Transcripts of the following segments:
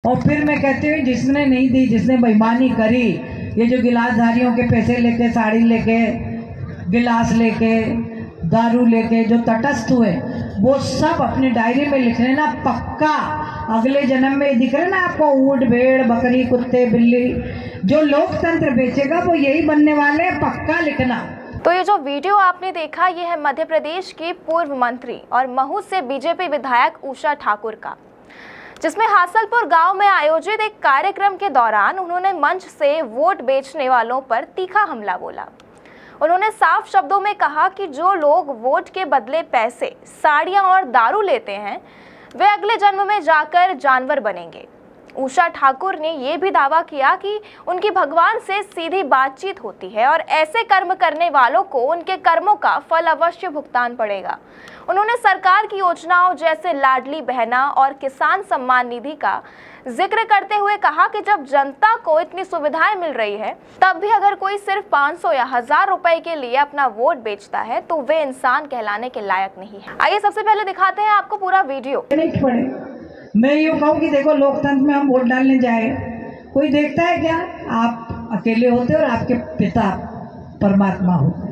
और फिर मैं कहती हूँ जिसने नहीं दी, जिसने बेईमानी करी, ये जो गिलासधारियों के पैसे लेके, साड़ी लेके, गिलास लेके, दारू लेके जो तटस्थ हुए, वो सब अपनी डायरी में लिख लेना पक्का। अगले जन्म में दिख रहे ना आपको ऊंट, भेड़, बकरी, कुत्ते, बिल्ली, जो लोकतंत्र बेचेगा वो यही बनने वाले हैं, पक्का लिखना। तो ये जो वीडियो आपने देखा, ये है मध्य प्रदेश की पूर्व मंत्री और महू से बीजेपी विधायक उषा ठाकुर का, जिसमें हासलपुर गांव में आयोजित एक कार्यक्रम के दौरान उन्होंने मंच से वोट बेचने वालों पर तीखा हमला बोला। उन्होंने साफ शब्दों में कहा कि जो लोग वोट के बदले पैसे, साड़ियां और दारू लेते हैं, वे अगले जन्म में जाकर जानवर बनेंगे। उषा ठाकुर ने यह भी दावा किया कि उनकी भगवान से सीधी बातचीत होती है और ऐसे कर्म करने वालों को उनके कर्मों का फल अवश्य भुगतान पड़ेगा। उन्होंने सरकार की योजनाओं जैसे लाडली बहना और किसान सम्मान निधि का जिक्र करते हुए कहा कि जब जनता को इतनी सुविधाएं मिल रही है, तब भी अगर कोई सिर्फ 500 या 1000 रुपए के लिए अपना वोट बेचता है तो वे इंसान कहलाने के लायक नहीं है। आइए सबसे पहले दिखाते हैं आपको पूरा वीडियो। मैं यूँ कहूँ कि देखो, लोकतंत्र में हम वोट डालने जाए, कोई देखता है क्या? आप अकेले होते और आपके पिता परमात्मा होते,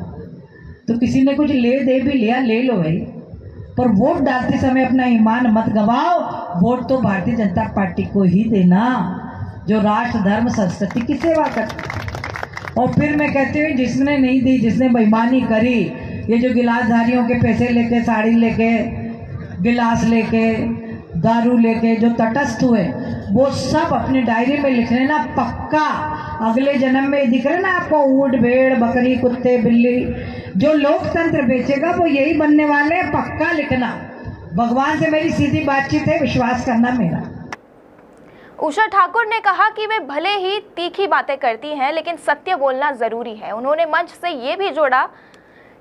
तो किसी ने कुछ ले दे भी लिया, ले लो भाई, पर वोट डालते समय अपना ईमान मत गवाओ। वोट तो भारतीय जनता पार्टी को ही देना, जो राष्ट्र, धर्म, संस्कृति की सेवा करती। और फिर मैं कहती हूँ जिसने नहीं दी, जिसने बेईमानी करी, ये जो गिलासधारियों के पैसे लेके, साड़ी लेके, गिलास लेके, दारू लेके जो तटस्थ हुए, वो सब अपनी डायरी में लिख लेना पक्का। अगले जन्म में दिख रहे ना आपको ऊंट, भेड़, बकरी, कुत्ते, बिल्ली, जो लोकतंत्र बेचेगा वो यही बनने वाले हैं, पक्का लिखना। भगवान से मेरी सीधी बातचीत है, विश्वास करना मेरा। उषा ठाकुर ने कहा कि वे भले ही तीखी बातें करती हैं, लेकिन सत्य बोलना जरूरी है। उन्होंने मंच से ये भी जोड़ा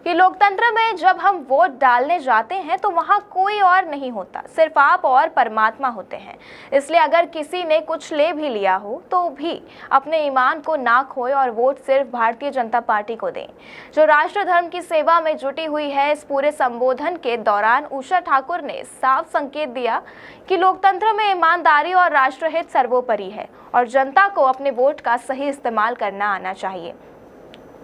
कि लोकतंत्र में जब हम वोट डालने जाते हैं तो वहाँ कोई और नहीं होता, सिर्फ आप और परमात्मा होते हैं। इसलिए अगर किसी ने कुछ ले भी लिया हो तो भी अपने ईमान को ना खोए और वोट सिर्फ भारतीय जनता पार्टी को दें, जो राष्ट्र धर्म की सेवा में जुटी हुई है। इस पूरे संबोधन के दौरान उषा ठाकुर ने साफ संकेत दिया कि लोकतंत्र में ईमानदारी और राष्ट्रहित सर्वोपरि है और जनता को अपने वोट का सही इस्तेमाल करना आना चाहिए।